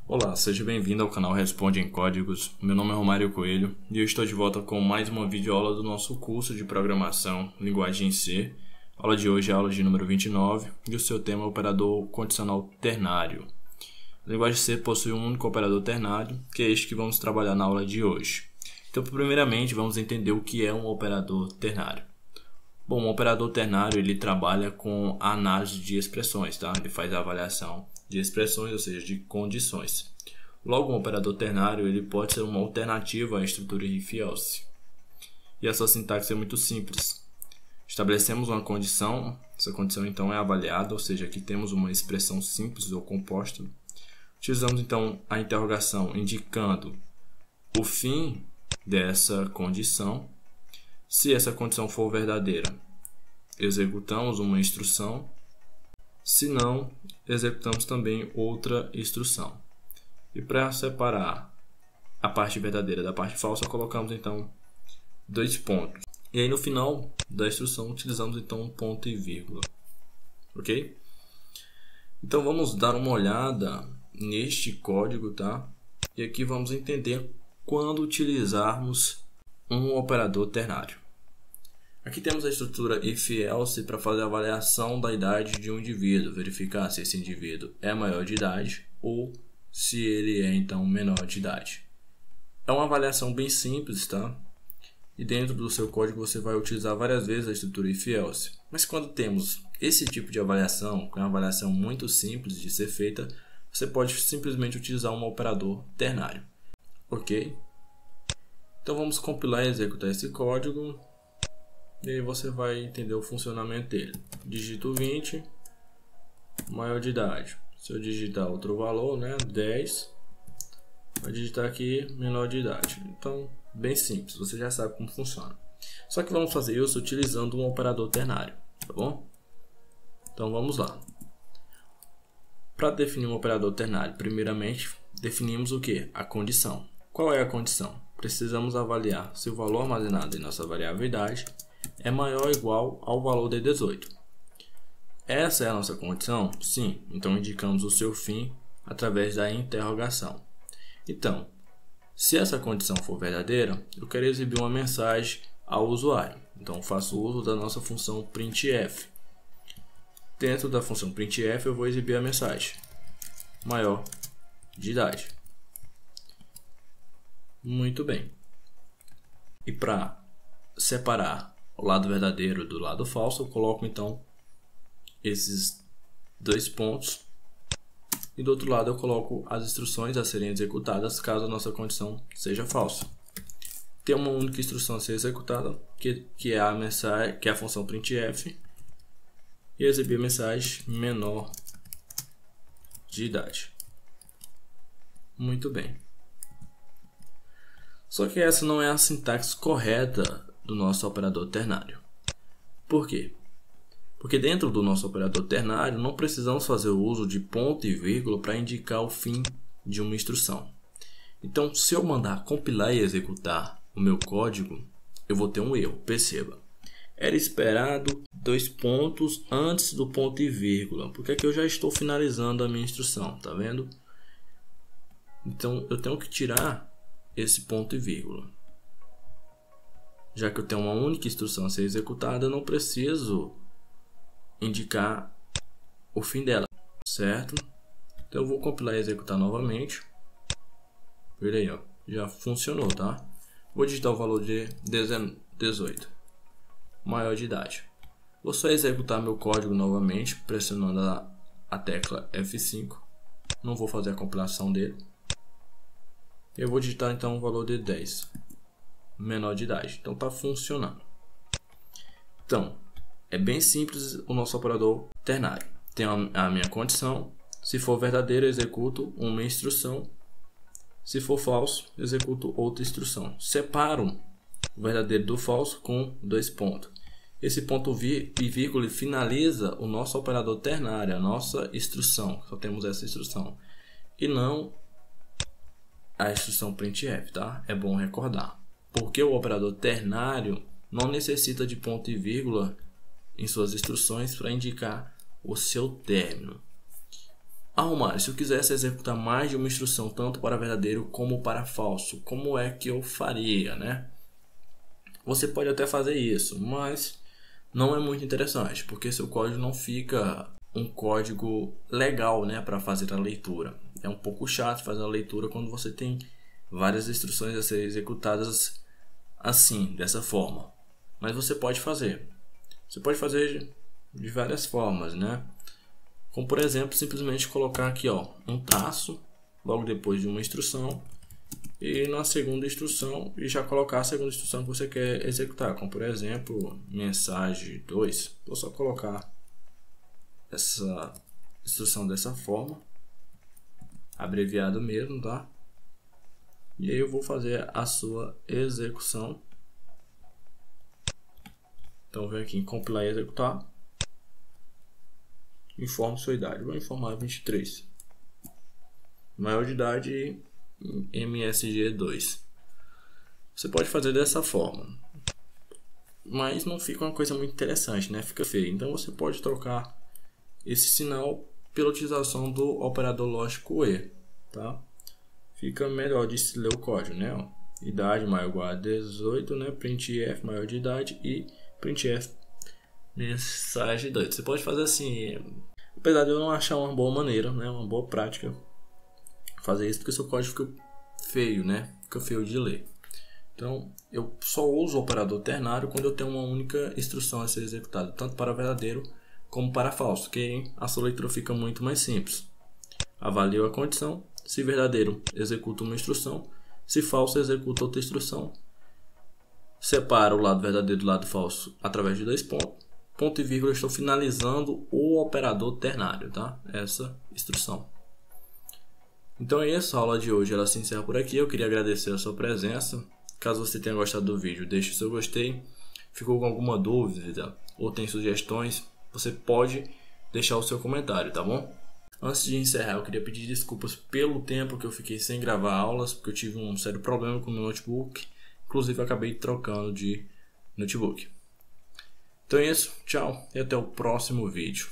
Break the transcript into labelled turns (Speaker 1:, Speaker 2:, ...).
Speaker 1: Olá, seja bem-vindo ao canal Responde em Códigos. Meu nome é Romário Coelho e eu estou de volta com mais uma videoaula do nosso curso de Programação Linguagem C. A aula de hoje é a aula de número 29 e o seu tema é o operador condicional ternário. A linguagem C possui um único operador ternário, que é este que vamos trabalhar na aula de hoje. Então, primeiramente, vamos entender o que é um operador ternário. Bom, um operador ternário ele trabalha com a análise de expressões, tá? Ele faz a avaliação de expressões, ou seja, de condições. Logo, um operador ternário ele pode ser uma alternativa à estrutura if-else. E a sua sintaxe é muito simples. Estabelecemos uma condição, essa condição então é avaliada, ou seja, aqui temos uma expressão simples ou composta. Utilizamos então a interrogação indicando o fim dessa condição. Se essa condição for verdadeira, executamos uma instrução. Se não, executamos também outra instrução. E para separar a parte verdadeira da parte falsa, colocamos então dois pontos. E aí no final da instrução utilizamos então um ponto e vírgula. Ok? Então vamos dar uma olhada neste código, tá? E aqui vamos entender quando utilizarmos um operador ternário. Aqui temos a estrutura if-else para fazer a avaliação da idade de um indivíduo, verificar se esse indivíduo é maior de idade ou se ele é então menor de idade. É uma avaliação bem simples, tá? E dentro do seu código você vai utilizar várias vezes a estrutura if-else. Mas quando temos esse tipo de avaliação, que é uma avaliação muito simples de ser feita, você pode simplesmente utilizar um operador ternário. Ok? Então vamos compilar e executar esse código. E aí você vai entender o funcionamento dele. Digito 20, maior de idade. Se eu digitar outro valor, 10, vai digitar aqui menor de idade. Então, bem simples, você já sabe como funciona. Só que vamos fazer isso utilizando um operador ternário, tá bom? Então vamos lá. Para definir um operador ternário, primeiramente definimos o que? A condição. Qual é a condição? Precisamos avaliar se o valor armazenado em nossa variável idade é maior ou igual ao valor de 18. Essa é a nossa condição? Sim. Então indicamos o seu fim através da interrogação. Então, se essa condição for verdadeira, eu quero exibir uma mensagem ao usuário. Então faço uso da nossa função printf. Dentro da função printf eu vou exibir a mensagem maior de idade. Muito bem. E para separar o lado verdadeiro do lado falso, eu coloco então esses dois pontos e do outro lado eu coloco as instruções a serem executadas caso a nossa condição seja falsa. Tem uma única instrução a ser executada, que é a mensagem, que é a função printf, e exibir a mensagem menor de idade. Muito bem. Só que essa não é a sintaxe correta do nosso operador ternário. Por quê? Porque dentro do nosso operador ternário não precisamos fazer o uso de ponto e vírgula para indicar o fim de uma instrução. Então, se eu mandar compilar e executar o meu código, eu vou ter um erro. Perceba, era esperado dois pontos antes do ponto e vírgula, porque aqui eu já estou finalizando a minha instrução, tá vendo? Então, eu tenho que tirar esse ponto e vírgula. Já que eu tenho uma única instrução a ser executada, eu não preciso indicar o fim dela, certo? Então eu vou compilar e executar novamente. Olha aí, ó, já funcionou, tá? Vou digitar o valor de 18, maior de idade. Vou só executar meu código novamente, pressionando a tecla F5. Não vou fazer a compilação dele. Eu vou digitar então o valor de 10, menor de idade. Então está funcionando. Então, é bem simples o nosso operador ternário. Tem a minha condição. Se for verdadeiro, eu executo uma instrução. Se for falso, eu executo outra instrução. Separo o verdadeiro do falso com dois pontos. Esse ponto e vírgula finaliza o nosso operador ternário, a nossa instrução. Só temos essa instrução. E não a instrução printf, tá? É bom recordar. Porque o operador ternário não necessita de ponto e vírgula em suas instruções para indicar o seu término. Romário, se eu quisesse executar mais de uma instrução, tanto para verdadeiro como para falso, como é que eu faria, né? Você pode até fazer isso, mas não é muito interessante, porque seu código não fica um código legal, né, para fazer a leitura. É um pouco chato fazer a leitura quando você tem várias instruções a serem executadas assim, dessa forma. Mas você pode fazer. Você pode fazer de várias formas, né? Como por exemplo, simplesmente colocar aqui, ó, um traço logo depois de uma instrução e na segunda instrução e já colocar a segunda instrução que você quer executar, como por exemplo, mensagem 2. Vou só colocar essa instrução dessa forma, abreviado mesmo, tá? E aí eu vou fazer a sua execução. Então vem aqui em compilar e executar. Informe sua idade. Vou informar 23. Maior de idade MSG2. Você pode fazer dessa forma, mas não fica uma coisa muito interessante, né? Fica feio. Então você pode trocar esse sinal pela utilização do operador lógico E, tá? Fica melhor de se ler o código, né? Ó, idade maior ou igual a 18, né? Printf maior de idade e printf mensagem 2. Você pode fazer assim, apesar de eu não achar uma boa maneira, né? Uma boa prática fazer isso, porque seu código fica feio, né? Fica feio de ler. Então, eu só uso o operador ternário quando eu tenho uma única instrução a ser executada, tanto para verdadeiro como para falso, que a sua leitura fica muito mais simples. Avalio a condição. Se verdadeiro, executa uma instrução. Se falso, executa outra instrução. Separa o lado verdadeiro do lado falso através de 2 pontos. Ponto e vírgula, estou finalizando o operador ternário, tá? Essa instrução. Então é isso, a aula de hoje ela se encerra por aqui. Eu queria agradecer a sua presença. Caso você tenha gostado do vídeo, deixe o seu gostei. Ficou com alguma dúvida ou tem sugestões, você pode deixar o seu comentário, tá bom? Antes de encerrar, eu queria pedir desculpas pelo tempo que eu fiquei sem gravar aulas, porque eu tive um sério problema com o meu notebook. Inclusive, eu acabei trocando de notebook. Então é isso, tchau e até o próximo vídeo.